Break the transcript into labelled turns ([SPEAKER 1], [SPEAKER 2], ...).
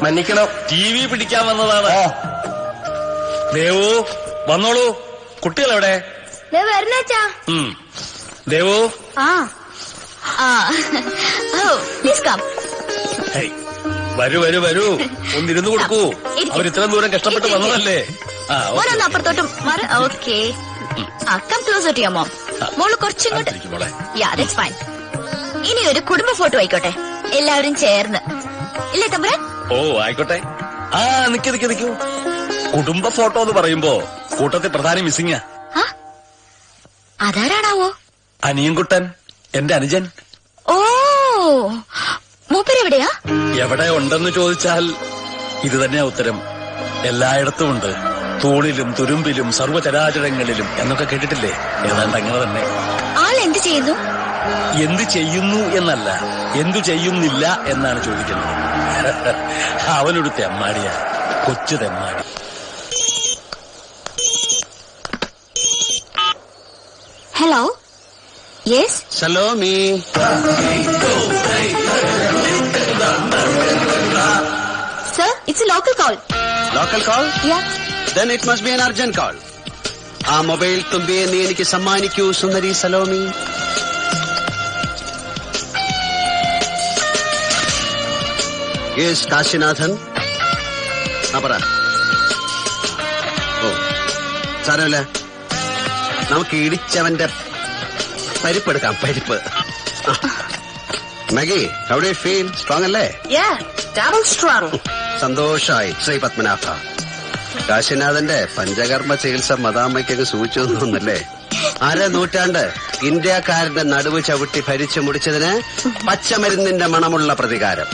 [SPEAKER 1] മன்നിക്കണം,
[SPEAKER 2] TV പിടിക്കാൻ വന്നതാണ്. ദേവു വന്നോളൂ. കുട്ടികളെവിടെ?
[SPEAKER 3] വരണച്ചാ.
[SPEAKER 2] ദേവു വരൂ വരൂ വരൂ, ഒന്നിരുന്ന് കൊടുക്കൂ. അവരിത്രയും ദൂരം കഷ്ടപ്പെട്ട് വന്നതല്ലേ.
[SPEAKER 3] അപ്പുറത്തോട്ടും. Okay, come closer to your mom. മോള് കുറച്ചിങ്ങോട്ട്. ഇനി ഒരു കുടുംബ ഫോട്ടോ ആയിക്കോട്ടെ, എല്ലാവരും ചേർന്ന്. ഇല്ലേ തമ്പുരാൻ?
[SPEAKER 2] ഓ ആയിക്കോട്ടെ. നിക്കൂ. കുടുംബ ഫോട്ടോ എന്ന് പറയുമ്പോ കൂട്ടത്തിൽ പ്രധാന മിസ്സിംഗാ.
[SPEAKER 3] അതാരാണാവോ?
[SPEAKER 2] അനിയൻകുട്ടൻ, എന്റെ അനുജൻ.
[SPEAKER 3] ഓ, മൂപ്പരെവിടെയാ?
[SPEAKER 2] എവിടെ ഉണ്ടെന്ന് ചോദിച്ചാൽ ഇത് തന്നെയാ ഉത്തരം. എല്ലായിടത്തും ഉണ്ട്. തൂണിലും തുരുമ്പിലും സർവ്വചരാചരങ്ങളിലും എന്നൊക്കെ കേട്ടിട്ടില്ലേ? ഏതാണ്ട് അങ്ങനെ തന്നെ.
[SPEAKER 3] ആൾ എന്ത് ചെയ്യുന്നു?
[SPEAKER 2] എന്ത് ചെയ്യുന്നു എന്നല്ല, എന്തു ചെയ്യുന്നില്ല എന്നാണ് ചോദിക്കുന്നത്. അവനൊരു തെമ്മാടിയാ, കൊച്ചു തെമ്മാടി.
[SPEAKER 3] Hello, yes
[SPEAKER 1] Salome.
[SPEAKER 3] Sir, it's a local call.
[SPEAKER 1] Local call?
[SPEAKER 3] Yeah.
[SPEAKER 1] Then it must be an urgent call. ആ മൊബൈൽ തുമ്പിയെ നീ എനിക്ക് സമ്മാനിക്കൂ സുന്ദരി സലോമി. യെസ് കാശിനാഥൻ. പറ. ഓ സാരമില്ല, നമുക്ക് ഇടിച്ചവന്റെ പരിപ്പെടുക്കാം. പരിപ്പ്. Maggie, how do you feel? Strong അല്ലേ? സന്തോഷായി ശ്രീ പത്മനാഭ. കാശിനാഥന്റെ പഞ്ചകർമ്മ ചികിത്സ മദാമ്മയ്ക്കൊക്കെ സൂചിച്ചു തോന്നുന്നല്ലേ? നൂറ്റാണ്ട് ഇന്ത്യക്കാരന്റെ നടുവ് ചവിട്ടി ഭരിച്ചു മുടിച്ചതിന് പച്ചമരുന്നിന്റെ മണമുള്ള പ്രതികാരം.